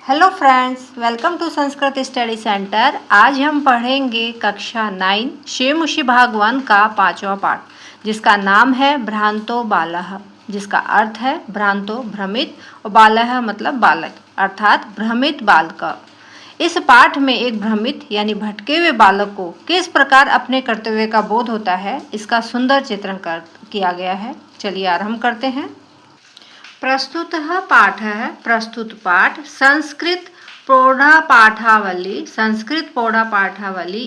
Hello friends, welcome to Sanskrit study centre. आज हम पढ़ेंगे कक्षा 9 शेमुषि भाग 1 का 5वां पाठ, जिसका नाम है भ्रांतो बालः, जिसका अर्थ है भ्रांतो भ्रमित और बालः मतलब बालक अर्थात भ्रमित बालक। इस पाठ में एक भ्रमित यानी भटके हुए बालक को किस प्रकार अपने कर्तव्य का बोध होता है, इसका सुंदर चित्रण किया गया है। चलिए आरंभ करते हैं। प्रस्तुतः पाठः प्रस्तुत पाठ संस्कृत पौढ़पाठावली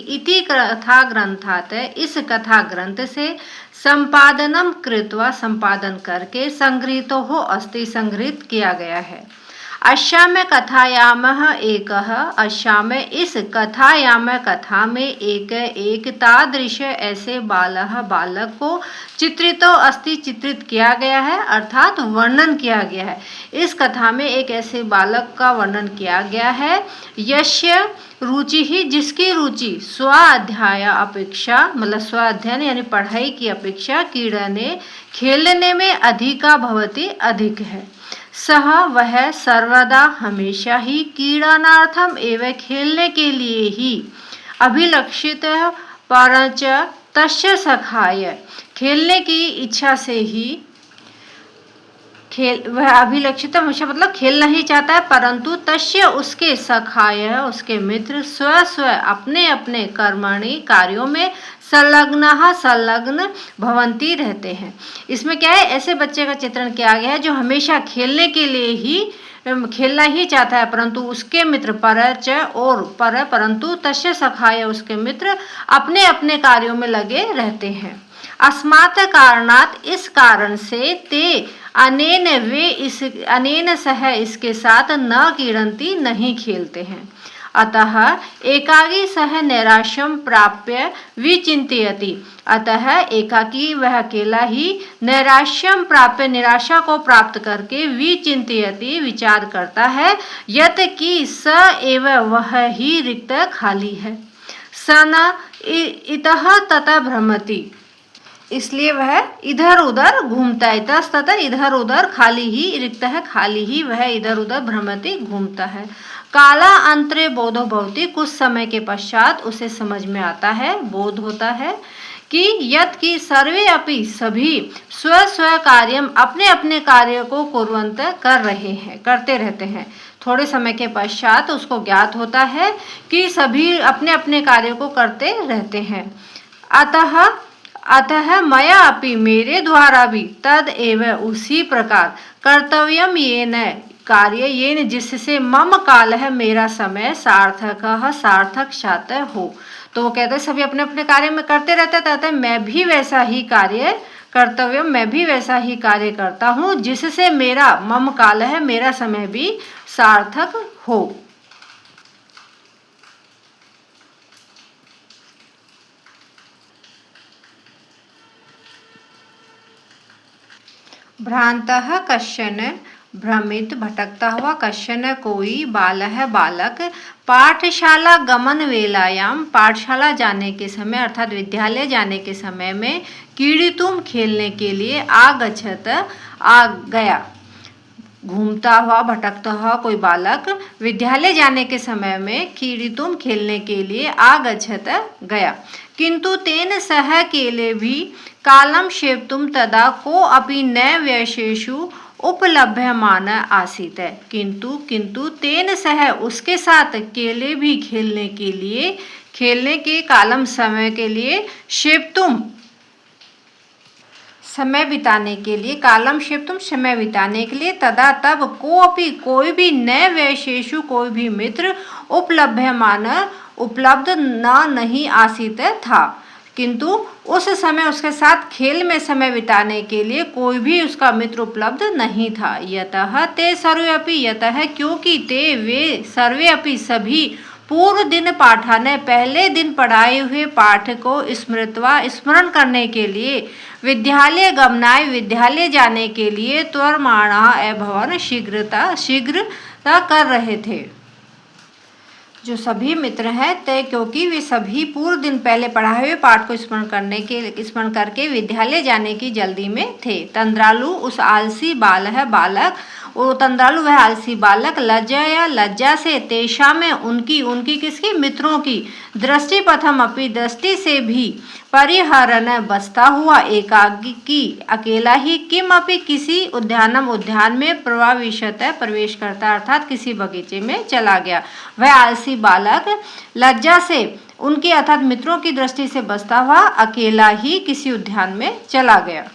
इति कथा ग्रंथात्, इस कथा ग्रंथ से संपादनम कृत्वा संपादन करके संगृहीतो हो अस्ति संग्रहित किया गया है। अस्याम कथायामः एकः, अस्याम इस कथा में एक तादृश ऐसे बालक को चित्रितो अस्ति चित्रित किया गया है अर्थात वर्णन किया गया है। इस कथा में एक ऐसे बालक का वर्णन किया गया है यस्य रुचि ही, जिसकी रुचि स्वाध्याय अपेक्षा मतलब स्वाध्याय यानी पढ़ाई की अपेक्षा क्रीडने खेलने में अधिका भवति अधिक है। सह वह सर्वदा हमेशा ही क्रीडनार्थम एवं खेलने के लिए ही अभिलक्षित परंच तस्य सखाय, खेलने की इच्छा से ही वह अभिलक्षित हमेशा मतलब खेलना ही चाहता है, परंतु तस्य उसके सखाय उसके मित्र स्व अपने अपने कर्मणि कार्यों में संलग्न भवंती रहते हैं। इसमें क्या है, ऐसे बच्चे का चित्रण किया गया है जो हमेशा खेलने के लिए ही खेलना ही चाहता है, परंतु उसके मित्र परंतु तस्य सखाय उसके मित्र अपने अपने कार्यों में लगे रहते हैं। अस्मात् कारणात् इस कारण से ते अनेन सह इसके साथ न क्रीडन्ति नहीं खेलते हैं। अतः एकाकी सह नैराश्यम प्राप्य विचिंतयति, अतः एकाकी वह अकेला ही नैराश्यम प्राप्य निराशा को प्राप्त करके विचिंतयति विचार करता है, यत कि स एव वह ही रिक्त खाली है। स न इतः ततः भ्रमति, इसलिए वह इधर उधर घूमता है। ततः इधर उधर खाली ही रिक्त है, खाली ही वह इधर उधर भ्रमति घूमता है। काला अंतरे बोधो भवति, कुछ समय के पश्चात उसे समझ में आता है, बोध होता है कि यत की सर्वे अपि सभी स्व कार्यम अपने अपने कार्य को कुर्वन्त करते रहते हैं। थोड़े समय के पश्चात उसको ज्ञात होता है कि सभी अपने अपने कार्य को करते रहते हैं। अतः मया अपि मेरे द्वारा भी तद एव उसी प्रकार कर्तव्यम येन कार्य येन जिससे मम काल है मेरा समय सार्थक शात हो। तो वो कहते हैं सभी अपने अपने कार्य में करते रहते मैं भी वैसा ही कार्य करता हूँ जिससे मेरा मम काल है मेरा समय भी सार्थक हो। भ्रांतः कश्चन, भ्रमित भटकता हुआ कश्चन कोई बालक पाठशाला गमन वेलायाम, पाठशाला जाने के समय अर्थात विद्यालय जाने के समय में क्रीडितुम खेलने के लिए आ गया। घूमता हुआ भटकता हुआ कोई बालक विद्यालय जाने के समय में क्रीडितुम खेलने के लिए गया, किंतु तेन सह केले भी कालम क्षेप्तुम तदा को अपि न व्यशेषु उपलभ्यमान आसीत, किंतु तेन सह उसके साथ केले भी खेलने के कालम समय के लिए क्षेप्तुम समय बिताने के लिए कालम क्षेप्तुम समय बिताने के लिए तदा तब कोई भी न वैशेषु कोई भी मित्र उपलब्ध नहीं आसीत था, किंतु उस समय उसके साथ खेल में समय बिताने के लिए कोई भी उसका मित्र उपलब्ध नहीं था। यतः ते सर्वे अपि, यतः क्योंकि ते वे सर्वे अपि सभी पूर्व दिन पाठाने पहले दिन पढ़ाए हुए पाठ को स्मरण करने के लिए विद्यालय जाने के लिए त्वरमाणा अभवन शीघ्रता कर रहे थे। जो सभी मित्र हैं ते क्योंकि वे सभी पूर्व दिन पहले पढ़ाए हुए पाठ को स्मरण करके विद्यालय जाने की जल्दी में थे। तंद्रालु उस आलसी बालक वो तंद्रालु वह आलसी बालक लज्जा से तेषा में उनकी किसकी मित्रों की दृष्टि प्रथम अपनी दृष्टि से भी परिहरन बसता हुआ एकाकी अकेला ही किम अपि किसी उद्यान में प्रवेश करता अर्थात किसी बगीचे में चला गया। वह आलसी बालक लज्जा से उनके अर्थात मित्रों की दृष्टि से बसता हुआ अकेला ही किसी उद्यान में चला गया।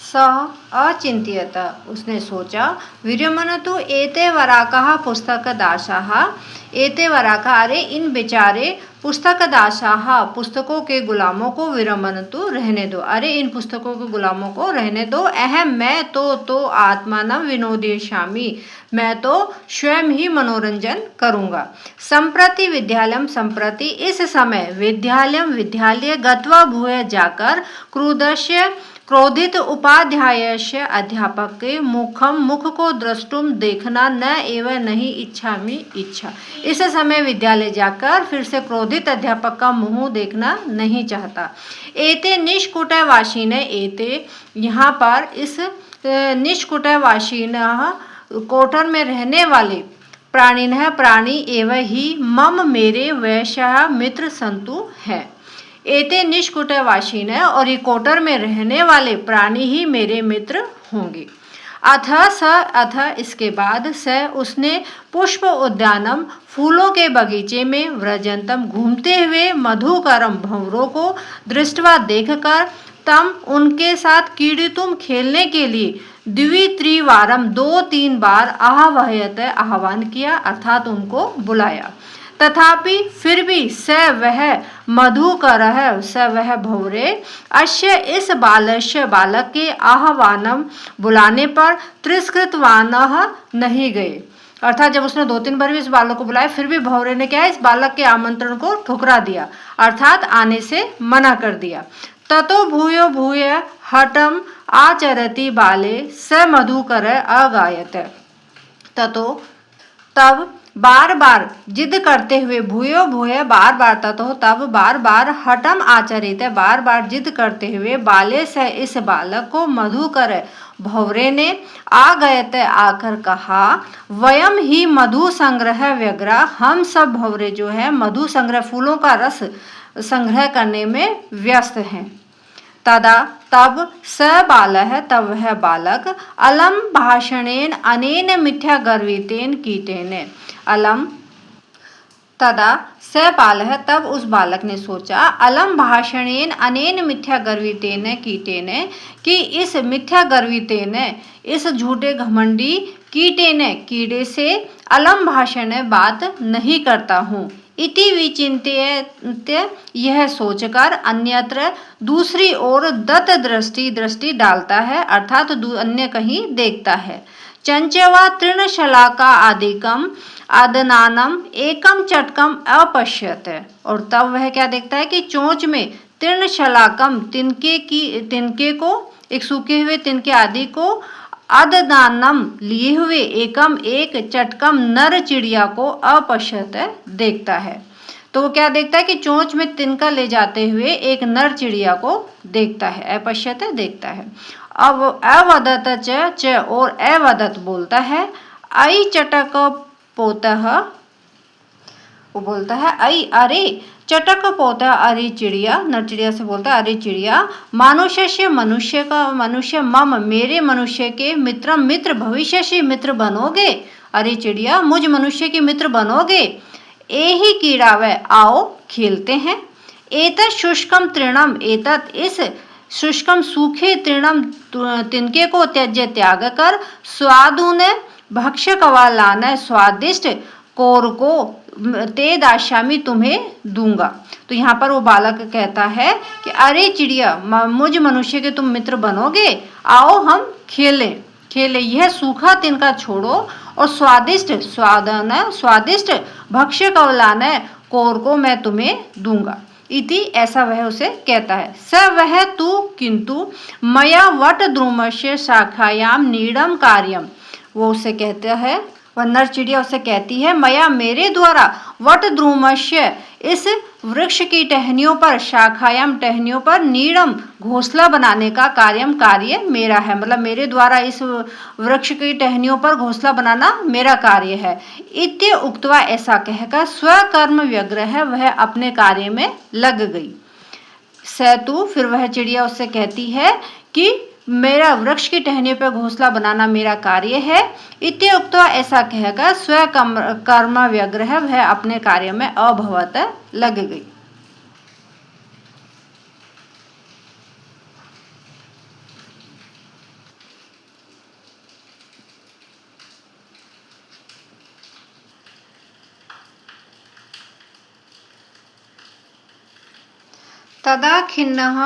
सः अचिंत्यत उसने सोचा विरमनतु एते वराकः पुस्तकदासाः एते वराका अरे इन बेचारे पुस्तकदासाः पुस्तकों के गुलामों को विरमनतु रहने दो, अरे इन पुस्तकों के गुलामों को रहने दो। अहम मैं तो आत्मानं विनोदयिष्यामि मैं तो स्वयं ही मनोरंजन करूँगा। संप्रति विद्यालयम संप्रति इस समय विद्यालय गत्वा भूय जाकर क्रोधित उपाध्यायस्य अध्यापक के मुख को द्रष्टुम देखना न एवं नहीं इच्छा। इस समय विद्यालय जाकर फिर से क्रोधित अध्यापक का मुंह देखना नहीं चाहता। एते निष्कुटवासीन एते यहाँ पर इस निष्कुटवासीन कोटर में रहने वाले प्राणी एवं ही मम मेरे वैश्य मित्र संतु है। एते निष्कुटवासीन और ये कोटर में रहने वाले प्राणी ही मेरे मित्र होंगे। अथ इसके बाद उसने पुष्प उद्यानम फूलों के बगीचे में व्रजंतम घूमते हुए मधुकरम भंवरों को दृष्टवा देखकर तम उनके साथ कीड़ितुम खेलने के लिए द्वित्रिवारम 2-3 बार आह्वयत आह्वान किया अर्थात उनको बुलाया। तथापि फिर भी स वह मधुकर स वह भौरे अश्य इस बालक के आह्वानम बुलाने पर तिरस्कृतवान नहीं गए। अर्थात जब उसने 2-3 बार भी इस बालक को बुलाया फिर भी भौरे ने क्या इस बालक के आमंत्रण को ठुकरा दिया अर्थात आने से मना कर दिया। ततो भूय हठम आचरति बाले स मधुकर अगायत। तब बार बार जिद करते हुए भूय बार तब बार बार हठम आचरित बार बार जिद करते हुए बाले से इस बालक को मधुकर भौरे ने आ गए आकर कहा वयम ही मधु संग्रह व्यग्रा हम सब भौरे जो है मधु संग्रह फूलों का रस संग्रह करने में व्यस्त हैं। तब तब वह बालक अलम भाषणेन अनेन मिथ्या गर्वितेन कीटेन अलम तदा स बालः तब उस बालक ने सोचा अलम भाषणेन अनेन मिथ्या गर्वितेन कीटेन कि इस मिथ्या गर्वितेन इस झूठे घमंडी कीटेन कीड़े से अलम भाषण बात नहीं करता हूँ। इति विचिन्त्य यह सोचकर अन्यत्र दूसरी ओर दत्त दृष्टि डालता है अर्थात अन्य कहीं देखता है। चंचवा तृणशलाका आदिकम आदनानम एकम चटकम अपश्यत और तब वह क्या देखता है कि चोंच में तृणशलाकम तिनके को एक सूखे हुए तिनके आदि को अददानम लिए हुए एक चटकम नर चिड़िया को अपश्यत देखता है। तो वो क्या देखता है कि चोंच में तिनका ले जाते हुए एक नर चिड़िया को देखता है अपश्यत देखता है। अब अवदत च और अवदत बोलता है आई चटक पोतः वो बोलता है आई अरे चटक पोता अरे चिड़िया नर चिड़िया से बोलता है अरे चिड़िया मनुष्य मम मेरे मनुष्य के मित्र भविष्य से मित्र बनोगे। अरे चिड़िया मुझ मनुष्य के मित्र बनोगे। एही कीड़ा वह आओ खेलते हैं। एतत् शुष्कम तृणम एतत् इस शुष्कम सूखे तृणम तिनके को त्याग कर स्वादुन भक्ष्य कवालान स्वादिष्ट कोर को ते दाशामी तुम्हें दूंगा। तो यहाँ पर वो बालक कहता है कि अरे चिड़िया मुझ मनुष्य के तुम मित्र बनोगे, आओ हम खेलें यह सूखा तिनका छोड़ो और स्वादिष्ट भक्ष्य कवलान कोर को मैं तुम्हें दूंगा। इति ऐसा वह उसे कहता है। स वह तू किंतु मया वट द्रुमस्य शाखायाम नीडम कार्यम वो उसे कहता है वह नर चिड़िया उसे कहती है, मया मेरे द्वारा वट द्रुमस्य इस वृक्ष की टहनियों पर, शाखायाम टहनियों पर, नीड़म घोंसला बनाने का कार्य मेरा है। मतलब मेरे द्वारा इस वृक्ष की टहनियों पर घोंसला बनाना मेरा कार्य है। इत्य उक्तवा ऐसा कहकर स्वकर्म व्यग्र है, वह अपने कार्य में लग गई। सैतु फिर वह चिड़िया उससे कहती है कि मेरा वृक्ष की टहनी पर घोंसला बनाना मेरा कार्य है। इत्युक्त ऐसा कहकर स्व कर्म व्यग्र है, वह अपने कार्य में अभवत लग गई। तदा खिन्नः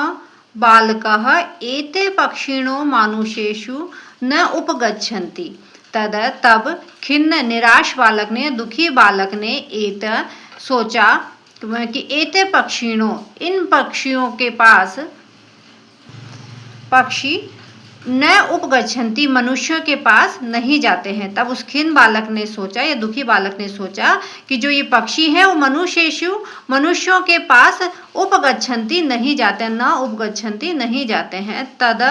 बालकः एते पक्षिणो मानुषेषु न उपगच्छन्ति। तब खिन्न निराश बालक ने, दुखी बालक ने सोचा कि एते पक्षिणो, इन पक्षियों के पास, पक्षी न उपगच्छन्ति मनुष्यों के पास नहीं जाते हैं। तब उस खिन्न बालक ने सोचा, या दुखी बालक ने सोचा कि जो ये पक्षी हैं वो मनुष्यों के पास उपगच्छन्ति नहीं जाते, न उपगच्छन्ति नहीं जाते हैं। तद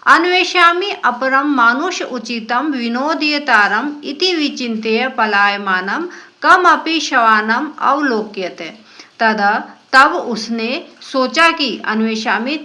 अन्वेषामि अपरम मानुष उचितम विनोदीयतारम इति विचिन्त्य पलायमानम कमपि शवानम अवलोक्यते। तब उसने सोचा कि अन्वेषामि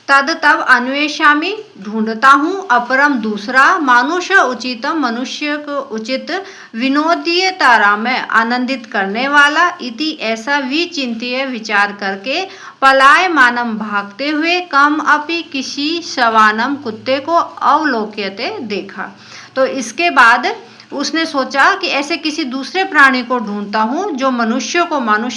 तब अन्वेषामि ढूंढता हूँ, अपरम दूसरा, मानुष उचितम मनुष्य को उचित, विनोदीयतारा में आनंदित करने वाला, इति ऐसा विचिंत्य विचार करके, पलायमानम भागते हुए, कम अपि किसी शवानम कुत्ते को अवलोक्यते देखा। तो इसके बाद उसने सोचा कि ऐसे किसी दूसरे प्राणी को ढूंढता हूँ जो मानुष्य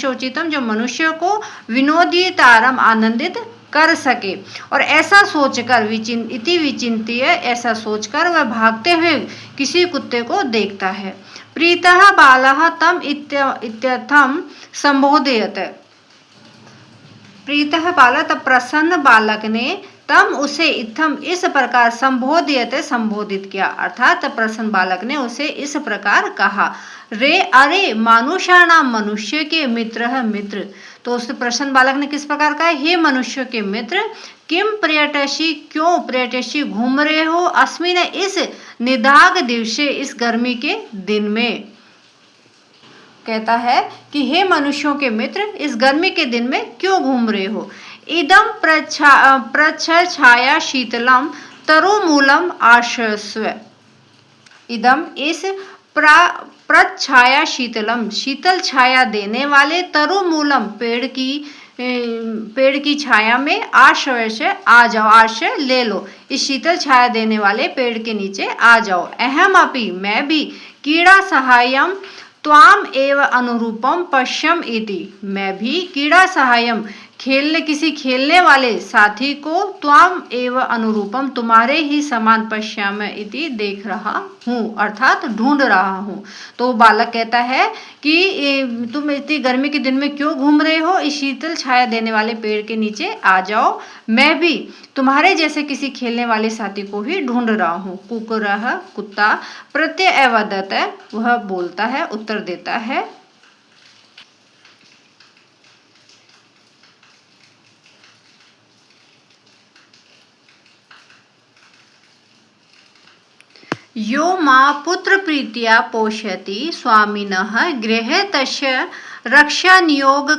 उचितम, जो मनुष्य को विनोदीयतारम आनंदित कर सके। और ऐसा सोचकर विचिंत्य ऐसा सोचकर वह भागते हुए किसी कुत्ते को देखता है। प्रीतः बालः तम इत्यर्थम संबोधयत। प्रीतः बालः, तब प्रसन्न बालक ने तम उसे इत्थम इस प्रकार संबोधित किया, अर्थात प्रसन्न बालक ने उसे इस प्रकार कहा, रे अरे मानुषाणाम, मनुष्य के मित्र। तो उस प्रसन्न बालक ने किस प्रकार कहा, हे मनुष्य के मित्र, किम पर्यटसी, क्यों पर्यटसी घूम रहे हो, अस्मिन इस निदाग दिवसे, इस गर्मी के दिन में। कहता है कि हे मनुष्यों के मित्र, इस गर्मी के दिन में क्यों घूम रहे हो। इदम प्रच्छाया शीतलम तरुमूलम आश्रस्व। इदम इस प्रच्छाया शीतलम, शीतल छाया देने वाले, तरुमूलम पेड़ की छाया में, आश्रय से आ जाओ, आश्रय ले लो, इस शीतल छाया देने वाले पेड़ के नीचे आ जाओ। अहम अपि, मैं भी, कीड़ा सहायम त्वाम एव अनुरूपम पश्यम इति, मैं भी कीड़ा सहायम किसी खेलने वाले साथी को, त्वाम एव अनुरूपम तुम्हारे ही समान, पश्याम इति देख रहा हूँ, अर्थात ढूंढ रहा हूँ। तो बालक कहता है कि तुम इतनी गर्मी के दिन में क्यों घूम रहे हो, इस शीतल छाया देने वाले पेड़ के नीचे आ जाओ, मैं भी तुम्हारे जैसे किसी खेलने वाले साथी को ही ढूंढ रहा हूँ। कुकुरः, कुत्ता, प्रत्यय अवदत, वह बोलता है, उत्तर देता है। यो मां पुत्र प्रीत्या पोषयति स्वामिनः गृहे तस्य रक्षानियोग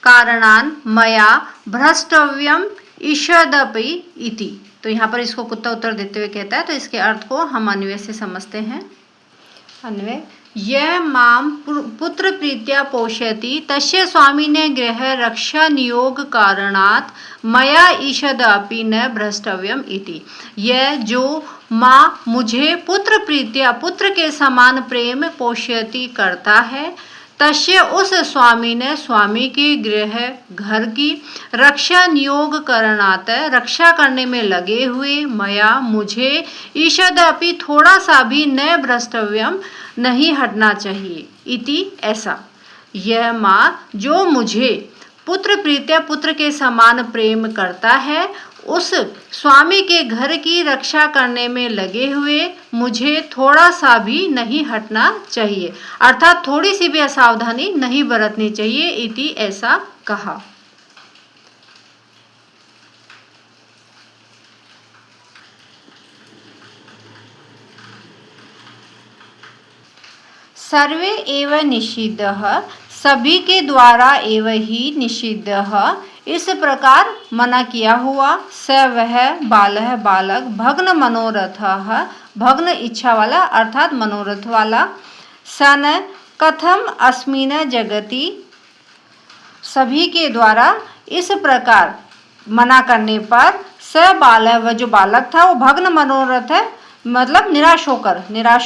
कारणान् मया भ्रष्टव्यम ईषदपि इति। तो यहाँ पर इसको कुत्ता उत्तर देते हुए कहता है, तो इसके अर्थ को हम अन्वय से समझते हैं। अन्वय, यह माम पुत्र प्रीत्या पोषयति तस्य स्वामिने गृह रक्षा नियोग कारणात् मया ईषदपि न भ्रष्टव्यम इति। यह जो माँ मुझे पुत्र प्रीत्या, पुत्र के समान प्रेम पोषयति करता है, तस्य उस स्वामी ने, स्वामी के गृह घर की रक्षा नियोग करणात, रक्षा करने में लगे हुए, मया मुझे, ईषदपि थोड़ा सा भी, न भ्रष्टव्यम नहीं हटना चाहिए, इति ऐसा। यह माँ जो मुझे पुत्र प्रीत्या, पुत्र के समान प्रेम करता है, उस स्वामी के घर की रक्षा करने में लगे हुए मुझे थोड़ा सा भी नहीं हटना चाहिए, अर्थात थोड़ी सी भी असावधानी नहीं बरतनी चाहिए, इति ऐसा कहा। सर्वे एव निषिद्धः, सभी के द्वारा एव ही निषिद्धः, इस प्रकार मना किया हुआ। स वह बालः बालक, भग्न मनोरथः, भग्न इच्छा वाला अर्थात मनोरथ वाला। सन कथम अस्मिन जगति, सभी के द्वारा इस प्रकार मना करने पर स बालः, वह जो बालक था वो भग्न मनोरथ है, मतलब निराश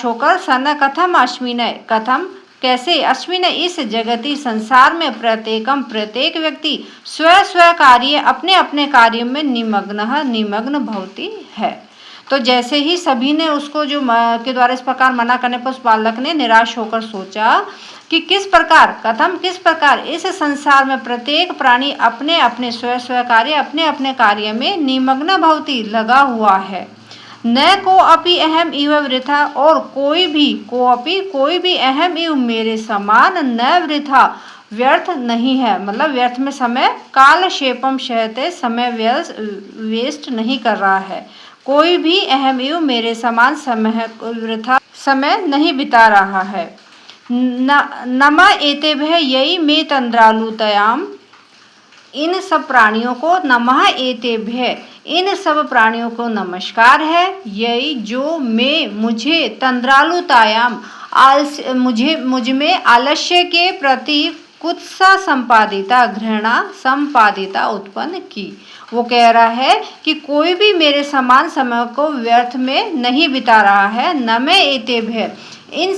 होकर सन कथम अश्विन, कथम कैसे, अश्विन इस जगति संसार में प्रत्येक व्यक्ति स्व कार्य अपने अपने कार्य में निमग्न भवति है। तो जैसे ही सभी ने उसको जो के द्वारा इस प्रकार मना करने पर उस बालक ने निराश होकर सोचा कि किस प्रकार इस संसार में प्रत्येक प्राणी अपने अपने स्व कार्य अपने अपने कार्य में निमग्न भवति लगा हुआ है। न को अपि अहम इव वृथा, और कोई भी अहम इव मेरे समान न वृथा व्यर्थ नहीं है, मतलब व्यर्थ में समय कालक्षेपम शयते, समय वेस्ट नहीं कर रहा है। कोई भी अहम इव मेरे समान समय वृथा समय नहीं बिता रहा है। नमा एतेभ्यः यही मे तंद्रालुतयाम, इन सब प्राणियों को नमः एतेभ्यः, इन सब प्राणियों को नमस्कार है। यही जो मैं मुझे तंद्रालुतायाम मुझ में आलस्य के प्रति कुत्सा संपादिता, घृणा संपादिता उत्पन्न की। वो कह रहा है कि कोई भी मेरे समान समय को व्यर्थ में नहीं बिता रहा है। नमे एतेभ्यः, इन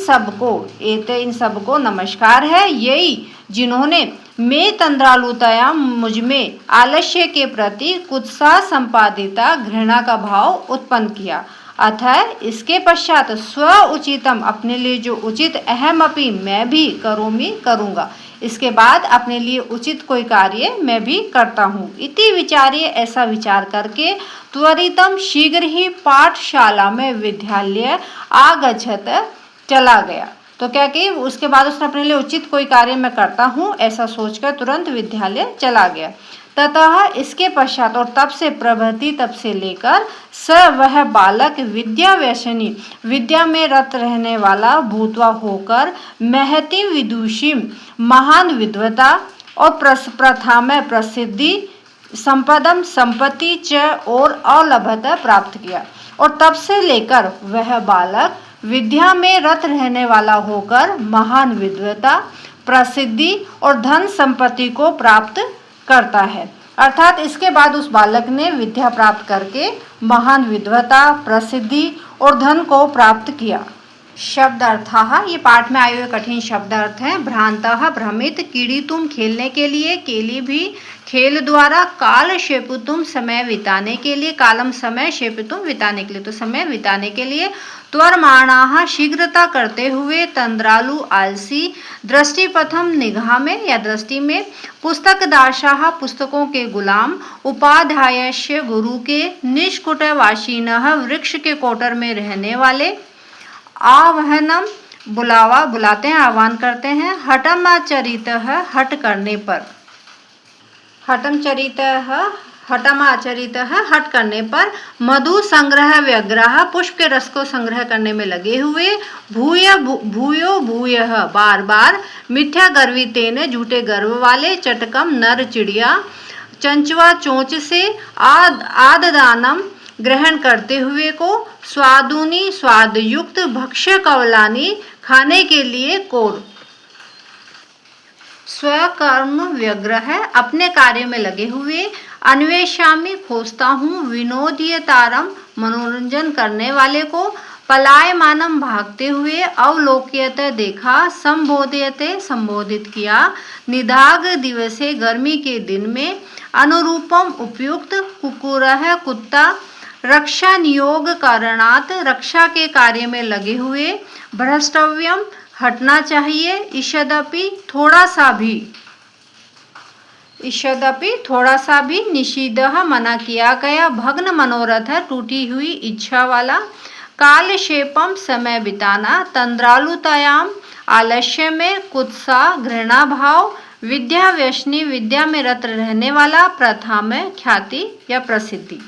सबको नमस्कार है। यही जिन्होंने मैं तंद्रालुताया, मुझ में आलस्य के प्रति कुत्सा संपादिता, घृणा का भाव उत्पन्न किया। अतः इसके पश्चात स्व उचितम, अपने लिए जो उचित, अहम अपि मैं भी करूँगा, इसके बाद अपने लिए उचित कोई कार्य मैं भी करता हूँ। इति विचार्य, ऐसा विचार करके त्वरितम शीघ्र ही पाठशाला में विद्यालय आगच्छत, चला गया। तो क्या कि उसके बाद उसने अपने लिए उचित कोई कार्य मैं करता हूँ ऐसा सोचकर तुरंत विद्यालय चला गया। ततः इसके पश्चात, और तब से प्रभृति, तब से लेकर स वह बालक विद्या व्यसनी, विद्या में रत रहने वाला भूतवा होकर महति विदुषी, महान विद्वता और प्रथा में प्रसिद्धि, संपदम संपत्ति च और अलभत प्राप्त किया। और तब से लेकर वह बालक विद्या में रत रहने वाला होकर महान विद्वता, प्रसिद्धि और धन संपत्ति को प्राप्त करता है। अर्थात इसके बाद उस बालक ने विद्या प्राप्त करके महान विद्वता, प्रसिद्धि और धन को प्राप्त किया। शब्द अर्थाः, ये पाठ में आए हुए कठिन शब्द अर्थ हैं। भ्रांतः, भ्रमित, कीड़ितुम, खेलने के लिए, केली भी खेल द्वारा, काल शेपुतुम, समय बिताने के लिए, कालम समय, शेपुतुम बिताने के लिए, तो समय बिताने के लिए। त्वरमाणाः, शीघ्रता करते हुए, तंद्रालु, आलसी, दृष्टिपथम, निगाह में या दृष्टि में, पुस्तक दाशाः, पुस्तकों के गुलाम, उपाध्यायस्य, गुरु के, निष्कुटवासिनः, वृक्ष के कोटर में रहने वाले, आह्वानम, बुलाते हैं, आह्वान करते हैं, हठमाचरितः, हट करने पर, हठमाचरितः, हट करने पर, मधु संग्रह व्यग्रह, पुष्प के रस को संग्रह करने में लगे हुए, भूयो भूयः, बार बार, मिथ्या गर्वितेन, झूठे गर्व वाले, चटकम, नर चिड़िया, चंचवा, चोंच से, आददानम, ग्रहण करते हुए को, स्वादुनी, स्वादयुक्त, भक्ष्य कवलानी, खाने के लिए कोर, स्वकर्म व्यग्रह, अपने कार्य में लगे हुए, अन्वेषामि, खोजता हूँ, विनोदियतारम, मनोरंजन करने वाले को, पलायमानम, भागते हुए, अवलोक्यते, देखा, संबोध्यते, संबोधित किया, निदाग दिवसे, गर्मी के दिन में, अनुरूपम, उपयुक्त, कुकुरः, कुत्ता, रक्षा नियोग कारणात, रक्षा के कार्य में लगे हुए, भ्रष्टव्यम, हटना चाहिए, ईषदपि, थोड़ा सा भी, ईषदपि थोड़ा सा भी, निषिद्धः मना किया गया, भग्न मनोरथ है टूटी हुई इच्छा वाला, कालक्षेपम समय बिताना, तंद्रालुतायाम आलस्य में, कुत्सा घृणा भाव, विद्या व्यसनी विद्या में रत रहने वाला, प्रथा में ख्याति या प्रसिद्धि।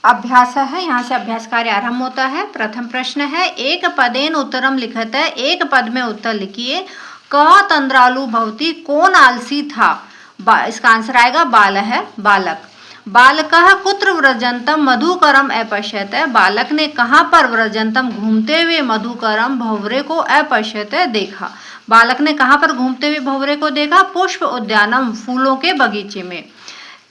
अभ्यास है, यहाँ से अभ्यास कार्य आरंभ होता है। प्रथम प्रश्न है, एक पदेन उत्तरम लिखत है, एक पद में उत्तर लिखिए। क तंद्रालु भवती, कौन आलसी था? इसका आंसर आएगा बाल है, बालक। बालकः कुत्र व्रजंतम मधुकरम अपश्यत, बालक ने कहाँ पर व्रजंतम घूमते हुए मधुकरम भंवरे को अपश्यत देखा। बालक ने कहाँ पर घूमते हुए भंवरे को देखा? पुष्प उद्यानम फूलों के बगीचे में।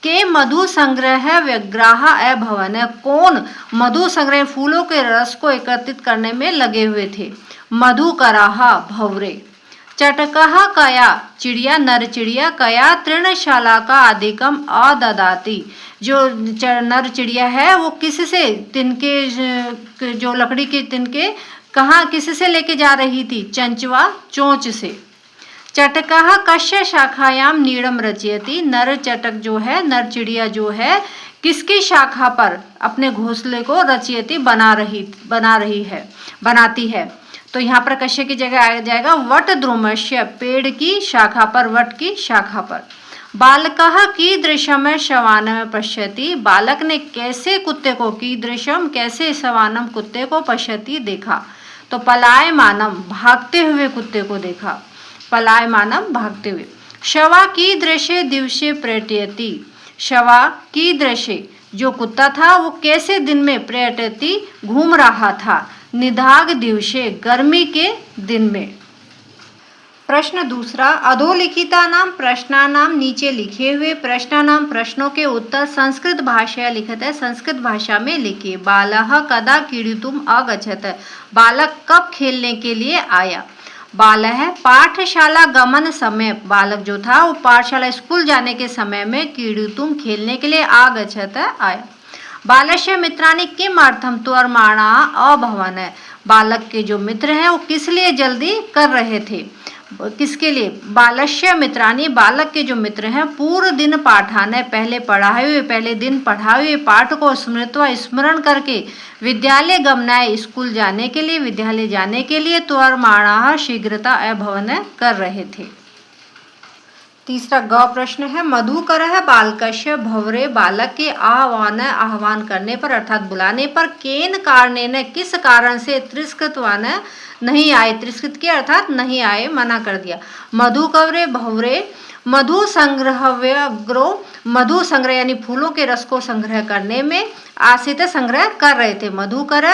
के मधु संग्रह व्यग्राह अभवन, कौन मधु संग्रह फूलों के रस को एकत्रित करने में लगे हुए थे? मधुकराह भंवरे। चटकह कया, चिड़िया नर चिड़िया, कया तृणशाला का अधिकम अददाती, जो नर चिड़िया है वो किससे तिनके, जो लकड़ी के तिनके कहाँ किससे लेके जा रही थी? चंचवा चोंच से। चटकह कश्य शाखायाम नीड़म रचयति, नर चटक जो है, नर चिड़िया जो है किसकी शाखा पर अपने घोंसले को रचयति बनाती है। तो यहाँ पर कश्य की जगह आ जाएगा वट द्रुमस्य, पेड़ की शाखा पर, वट की शाखा पर। बालकः कीदृशम शवानम पश्यति, बालक ने कैसे कुत्ते को, कीदृशम कैसे, शवानम कुत्ते को, पश्यति देखा। तो पलायमानम भागते हुए कुत्ते को देखा, पलायमानम भागते हुए। शवा कीदृशे दिवसे पर्यटति, शवा कीदृशे जो कुत्ता था वो कैसे दिन में, पर्यटति घूम रहा था, निधाग दिवसे गर्मी के दिन में। प्रश्न दूसरा, अधोलिखिता नाम प्रश्नानाम नीचे लिखे हुए प्रश्नानाम प्रश्नों के उत्तर संस्कृत भाषा लिखित है, संस्कृत भाषा में लिखिए। बालः कदा क्रीडितुम अगच्छत, बालक कब खेलने के लिए आया? बाल है पाठशाला गमन समय, बालक जो था वो पाठशाला स्कूल जाने के समय में, क्रीडितुम खेलने के लिए, आगच्छत आया। बालस्य मित्राणि किम अर्थम त्वर्माणा अभवन, बालक के जो मित्र हैं वो किस लिए जल्दी कर रहे थे? किसके लिए? बालस्य मित्राणि, बालक के जो मित्र हैं, पूर्व दिन पाठान, पहले पढ़ाए हुए, पहले दिन पढ़ाए हुए पाठ को स्मृत्वा स्मरण करके, विद्यालय गमनाय स्कूल जाने के लिए, विद्यालय जाने के लिए, त्वर्माणाः शीघ्रता अभवन कर रहे थे। तीसरा ग प्रश्न है, मधुकरः बालकस्य भंवरे, बालक के आह्वान करने पर अर्थात बुलाने पर, केन कारणेन किस कारण से, तिरस्कृतवान नहीं आए, तिरस्कृत किया अर्थात नहीं आए, मना कर दिया। मधुकवरे भंवरे मधु संग्रहव्यग्रो, मधु संग्रह यानी फूलों के रस को संग्रह करने में, आशित संग्रह कर रहे थे। मधुकर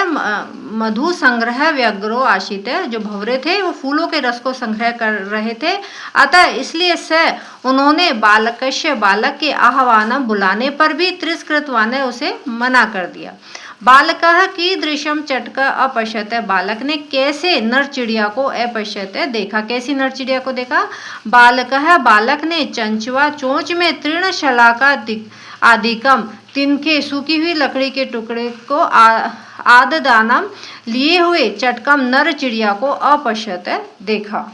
मधु संग्रह व्यग्रो, आशित जो भंवरे थे वो फूलों के रस को संग्रह कर रहे थे, अतः इसलिए से उन्होंने बालकस्य, बालक के आह्वान बुलाने पर भी, तिरस्कृतवान उसे मना कर दिया। बालकः कीदृशम चटक अपश्यत, बालक ने कैसे नर चिड़िया को अपश्यत देखा, कैसी नर चिड़िया को देखा? बालकः बालक ने चंचवा चोंच में, तृणशलाका आदिकम तिनके सूखी हुई लकड़ी के टुकड़े को, आददानम लिए हुए, चटकम नर चिड़िया को अपश्यत देखा।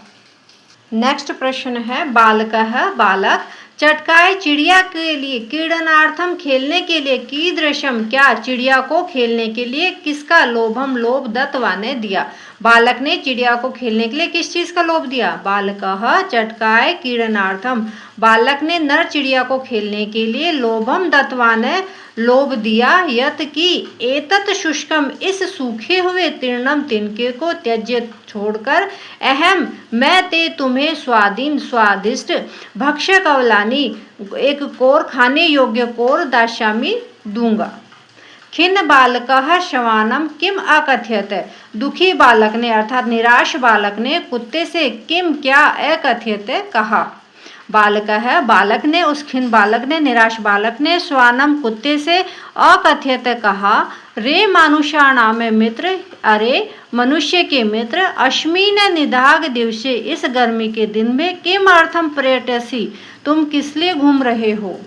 नेक्स्ट प्रश्न है, बालकः बालक चटकाए चिड़िया के लिए, क्रीडनार्थम खेलने के लिए, कीदृशम क्या, चिड़िया को खेलने के लिए, किसका, लोभम लोभ, दत्तवा ने दिया। बालक ने चिड़िया को खेलने के लिए किस चीज का लोभ दिया? बालकः चटकाए क्रीडनार्थम, बालक ने नर चिड़िया को खेलने के लिए, लोभम दत्तवा ने लोभ दिया, यत की एतत् शुष्कम इस सूखे हुए, तीर्णम तिनके को, त्यज्य छोड़कर, अहम मैं ते तुम्हें, स्वाधीन स्वादिष्ट, भक्ष्य कवलानी एक कोर, खाने योग्य कोर, दास्यामी दूंगा। खिन्न बालकः शवानम किम अकथयत, दुखी बालक ने अर्थात निराश बालक ने कुत्ते से किम क्या अकथयत कहा। बालकः बालक ने, उस खिन्न बालक ने, निराश बालक ने, स्वानम कुत्ते से, अकथयत कहा, रे मानुषाणाम मित्र, अरे मनुष्य के मित्र, अश्मीन निधाग दिवसे इस गर्मी के दिन में, किम अर्थम पर्यटसी तुम किस लिए घूम रहे हो?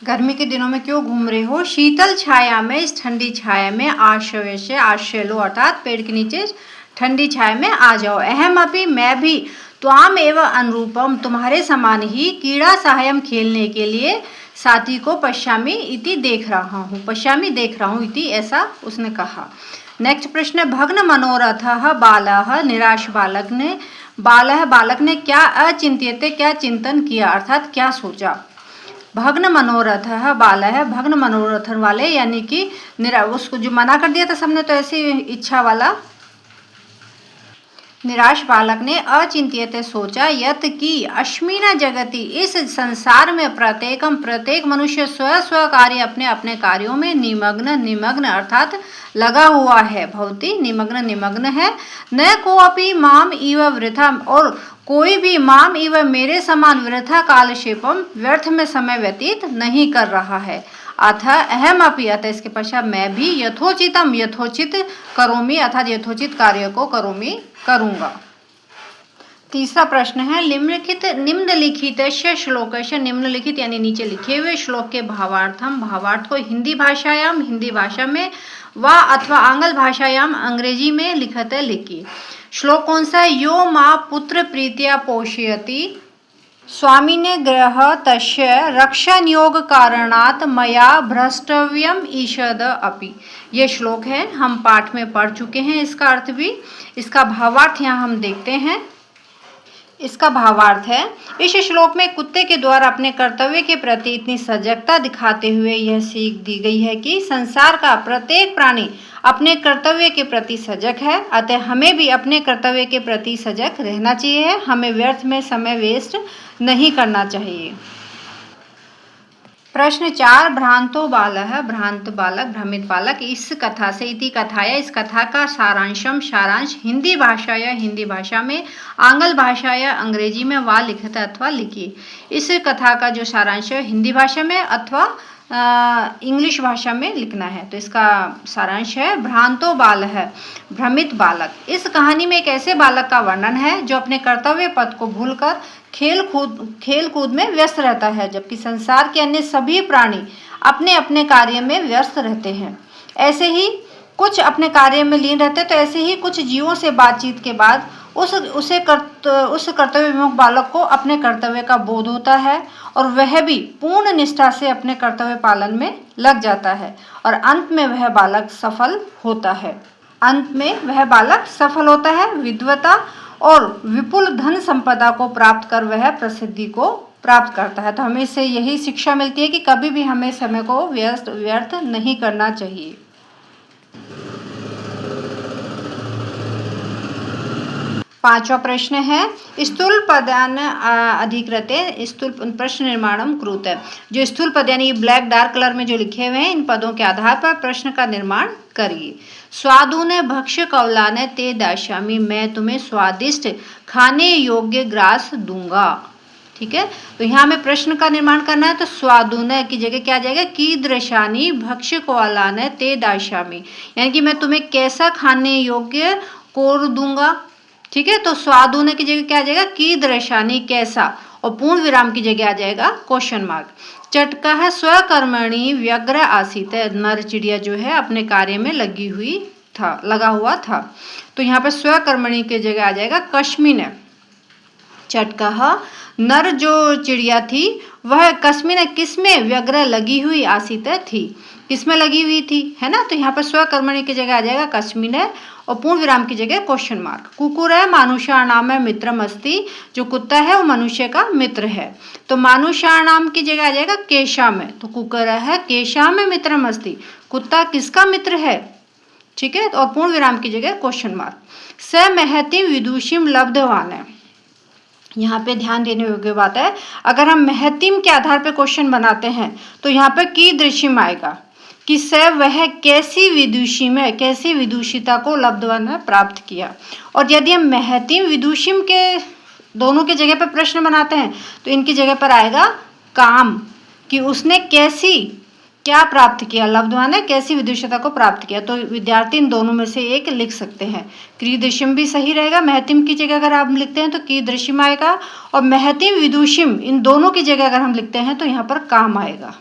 गर्मी के दिनों में क्यों घूम रहे हो? शीतल छाया में, इस ठंडी छाया में, आश्रय से, आश्रय लो अर्थात पेड़ के नीचे ठंडी छाया में आ जाओ। अहम अभी मैं भी त्वाम एवं अनुरूपम, तुम्हारे समान ही क्रीड़ा सहायम, खेलने के लिए साथी को पश्यामि इति, देख रहा हूँ, पश्यामि देख रहा हूँ इति, ऐसा उसने कहा। नेक्स्ट प्रश्न है भग्न मनोरथः बालः, निराश बालक ने क्या अचिंत्यते, क्या चिंतन किया अर्थात क्या सोचा। भग्न मनोरथः बालः, भग्न मनोरथ वाले यानी कि उसको जो मना कर दिया था सबने, तो ऐसी इच्छा वाला निराश बालक ने अचिंत्यत सोचा, यत कि अस्मिन् जगति, इस संसार में प्रत्येक मनुष्य स्व कार्य, अपने अपने कार्यों में निमग्न अर्थात लगा हुआ है, भवती निमग्न है। न कोऽपि माम इव वृथा, और कोई भी माम इव मेरे समान वृथा कालक्षेपम, व्यर्थ में समय व्यतीत नहीं कर रहा है। अथ अहम अपि, अतः इसके पश्चात मैं भी यथोचित करोमि अर्थात यथोचित कार्य को करूंगा। तीसरा प्रश्न है निम्नलिखित श्लोकस्य, निम्नलिखित यानी नीचे लिखे हुए श्लोक के भावार्थ को हिंदी भाषा में व अथवा आंग्ल भाषायाम, अंग्रेजी में लिखिए। श्लोक कौन सा है? यो मां पुत्र प्रीत्या पोषयति स्वामिने ग्रह तस्य रक्षानियोग कारणात् मया भ्रष्टव्यम ईषद अपि। ये श्लोक है, हम पाठ में पढ़ चुके हैं इसका अर्थ भी। इसका भावार्थ यहाँ हम देखते हैं। इसका भावार्थ है, इस श्लोक में कुत्ते के द्वारा अपने कर्तव्य के प्रति इतनी सजगता दिखाते हुए यह सीख दी गई है कि संसार का प्रत्येक प्राणी अपने कर्तव्य के प्रति सजग है, अतः हमें भी अपने कर्तव्य के प्रति सजग रहना चाहिए। हमें व्यर्थ में समय वेस्ट नहीं करना चाहिए। प्रश्न 4, भ्रांतो बालः, भ्रांत बालक, भ्रमित बालक। इस कथा से, इति कथाया, इस कथा का सारांश हिंदी भाषा में, आंग्ल भाषा या अंग्रेजी में वा लिखित अथवा लिखिए। इस कथा का जो सारांश है हिंदी भाषा में अथवा इंग्लिश भाषा में लिखना है। तो इसका सारांश है भ्रांतो बालः, भ्रमित बालक। इस कहानी में एक ऐसे बालक का वर्णन है जो अपने कर्तव्य पथ को भूलकर खेल कूद में व्यस्त रहता है, जबकि संसार के अन्य सभी प्राणी अपने अपने कार्य में व्यस्त रहते हैं। ऐसे ही कुछ अपने कार्य में लीन रहते, तो ऐसे ही कुछ जीवों से बातचीत के बाद उस कर्तव्य विमुख बालक को अपने कर्तव्य का बोध होता है और वह भी पूर्ण निष्ठा से अपने कर्तव्य पालन में लग जाता है और अंत में वह बालक सफल होता है। विद्वता और विपुल धन संपदा को प्राप्त कर वह प्रसिद्धि को प्राप्त करता है। तो हमें इससे यही शिक्षा मिलती है कि कभी भी हमें समय को व्यर्थ नहीं करना चाहिए। पांचवा प्रश्न है स्थूल पदान अधिकृत्य, स्थूल प्रश्न निर्माणम कुरुते। जो स्थूल पद यानी ब्लैक डार्क कलर में जो लिखे हुए हैं, इन पदों के आधार पर प्रश्न का निर्माण करिए। स्वादुने भक्ष्य कौलाने ते दास्यामि, मैं तुम्हें स्वादिष्ट खाने योग्य ग्रास दूंगा। ठीक है, तो यहाँ हमें प्रश्न का निर्माण करना है। तो स्वादुने की जगह क्या आ जाएगा? कीदृशानि भक्ष्य कौलाने ते दास्यामि, यानी कि मैं तुम्हें कैसा खाने योग्य कोर दूंगा। ठीक है, तो स्वादुने की जगह क्या आ जाएगा? कीदृशानि, कैसा, और पूर्ण विराम की जगह आ जाएगा क्वेश्चन मार्क। चटका है स्वकर्मणि व्यग्र आसीत, नर चिड़िया जो है अपने कार्य में लगा हुआ था। तो यहाँ पे स्वकर्मणि की जगह आ जाएगा कस्मिन। चटका नर जो चिड़िया थी वह कस्मिन किसमें? व्यग्र लगी हुई, आसीत थी, किसमें लगी हुई थी, है ना। तो यहाँ पर स्वकर्मणि की जगह आ जाएगा कस्मिन और पूर्ण विराम की जगह क्वेश्चन मार्क। कुकुर है मानुषाणाम है मित्रमस्ति, जो कुत्ता है वो मनुष्य का मित्र है। तो मानुषाणाम की जगह आ जाएगा केशा में, तो कुकुर है केशा में मित्रमस्ति, कुत्ता किसका मित्र है। ठीक है, और पूर्ण विराम की जगह क्वेश्चन मार्क। स महतिम विदुषीम लब्धवान है, यहाँ पे ध्यान देने योग्य बात है, अगर हम महतिम के आधार पे क्वेश्चन बनाते हैं तो यहाँ पे कीदृशीम आएगा कि स वह कैसी विदुषिता को लब्धवान में प्राप्त किया। और यदि हम महतिम विदुषीम के दोनों की जगह पर प्रश्न बनाते हैं तो इनकी जगह पर आएगा काम, कि उसने क्या प्राप्त किया, लब्धवान है कैसी विदुषिता को प्राप्त किया। तो विद्यार्थी इन दोनों में से एक लिख सकते हैं। कीदृशीम भी सही रहेगा, महतिम की जगह अगर आप लिखते हैं तो कीदृशीम आएगा, और महतिम विदुषीम इन दोनों की जगह अगर हम लिखते हैं तो यहाँ पर काम आएगा।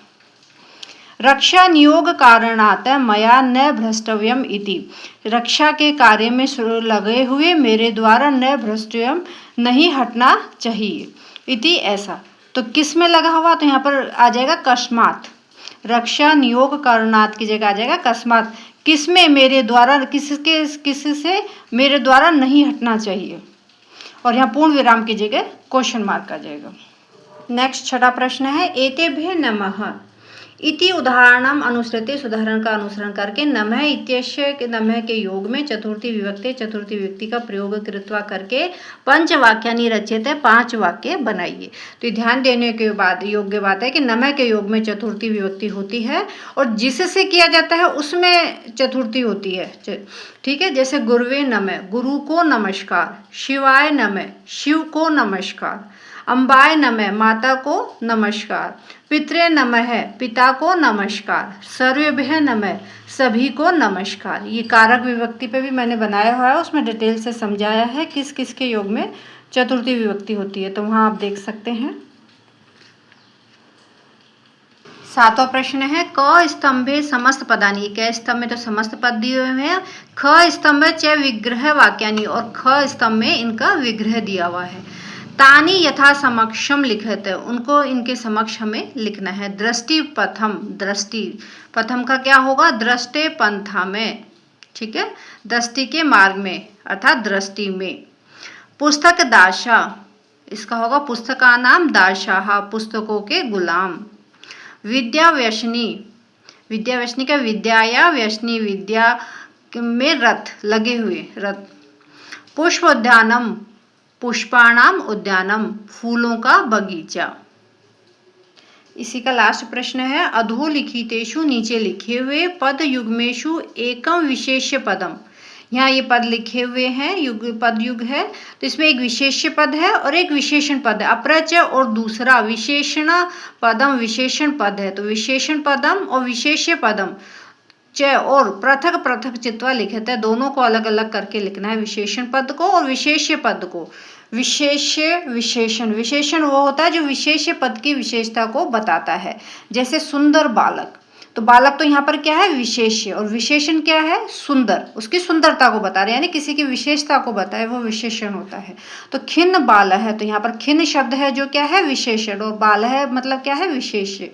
रक्षा नियोग कारणात् मया न भ्रष्टव्यम इति, रक्षा के कार्य में लगे हुए मेरे द्वारा न भ्रष्टव्यम नहीं हटना चाहिए, इति ऐसा। तो किस में लगा हुआ, तो यहाँ पर आ जाएगा कस्मात, रक्षा नियोग कारणात् की जगह आ जाएगा कस्मात, किस में मेरे द्वारा, किससे मेरे द्वारा नहीं हटना चाहिए, और यहाँ पूर्ण विराम की जगह क्वेश्चन मार्क आ जाएगा। नेक्स्ट छठा प्रश्न है, एतेभ्यः नमः इति उदाहरणम अनुसृत्य, इस उदाहरण का अनुसरण करके नमः इत्यस्य नमः के योग में चतुर्थी विभक्ति का प्रयोग कृत्वा करके पंच वाक्यानि रच्यते, 5 वाक्य बनाइए। तो ध्यान देने के बाद योग्य बात है कि नमः के योग में चतुर्थी विभक्ति होती है और जिससे किया जाता है उसमें चतुर्थी होती है, ठीक है। जैसे गुरुवे नमः, गुरु को नमस्कार, शिवाय नमः, शिव को नमस्कार, अम्बाय नमः, माता को नमस्कार, पितरे नमः, पिता को नमस्कार, सर्वेभ्यः नमः, सभी को नमस्कार। ये कारक विभक्ति पे भी मैंने बनाया हुआ है, उसमें डिटेल से समझाया है किस किस के योग में चतुर्थी विभक्ति होती है, तो वहाँ आप देख सकते हैं। 7वां प्रश्न है, क स्तंभे समस्त पदानि, क स्तंभ में तो समस्त पद दिए हुए हैं, ख स्तंभ च विग्रह वाक्यानि, और ख स्तंभ में इनका विग्रह दिया हुआ है। तानी यथा समक्षम लिखित, उनको इनके समक्ष हमें लिखना है। दृष्टि पथम, दृष्टि पथम का क्या होगा, दृष्टे पंथा में, ठीक है, दृष्टि के मार्ग में अर्थात दृष्टि में। पुस्तक दाशा, इसका होगा पुस्तक का नाम दाशाहा, पुस्तकों के गुलाम। विद्या व्यसनी, विद्या व्यसनी का विद्या या व्यसनी, विद्या में रथ, लगे हुए रथ। पुष्प उद्यानम, पुष्पाणाम उद्यानम, फूलों का बगीचा। इसी का लास्ट प्रश्न है, अधोलिखितेषु, नीचे लिखे हुए पद युग्मेषु एकम विशेष्य पदम, यहाँ ये पद लिखे हुए हैं, पद युग है, तो इसमें एक विशेष्य पद है और एक विशेषण पद है, अपरच और दूसरा विशेषण पदम, विशेषण पद है। तो विशेषण पदम और विशेष्य पदम च और पृथक पृथक चित्वा लिखित है, दोनों को अलग अलग करके लिखना है, विशेषण पद को और विशेष्य पद को। विशेष्य विशेषण, विशेषण वो होता है जो विशेष्य पद की विशेषता को बताता है, जैसे सुंदर बालक, तो बालक तो यहाँ पर क्या है विशेष्य, और विशेषण क्या है सुंदर, उसकी सुंदरता को बता रहे हैं, यानी किसी की विशेषता को बताए वो विशेषण होता है। तो खिन्न बाल है, तो यहाँ पर खिन्न शब्द है जो क्या है विशेषण, और बाल है मतलब क्या है विशेष्य,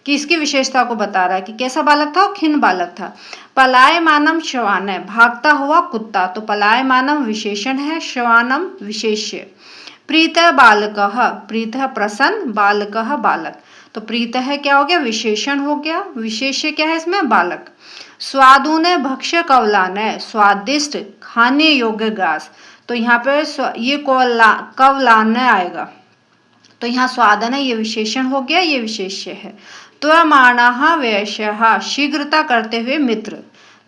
कि इसकी विशेषता को बता रहा है कि कैसा बालक था, वो खिन्न बालक था। पलायमानम श्वान है, भागता हुआ कुत्ता, तो पलायमानम विशेषण है, श्वानम विशेष्य। प्रीत बालकः, प्रीत प्रसन्न, बालकः बालक, तो प्रीत है क्या हो गया विशेषण हो गया, विशेष्य क्या है इसमें बालक। स्वादुन भक्ष्य कवलान है, स्वादिष्ट खाने योग्य घास, तो यहाँ पे ये कवलान आएगा, तो यहाँ स्वादन है ये विशेषण हो गया, ये विशेष्य है। त्वमाणः वैश्यः, शीघ्रता करते हुए मित्र,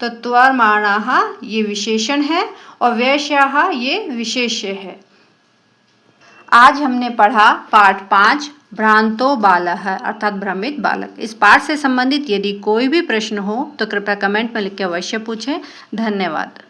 तो त्वमाणः ये विशेषण है और वैश्यः ये विशेष्य है। आज हमने पढ़ा पाठ 5 भ्रांतो बालः अर्थात भ्रमित बालक। इस पाठ से संबंधित यदि कोई भी प्रश्न हो तो कृपया कमेंट में लिख के अवश्य पूछें। धन्यवाद।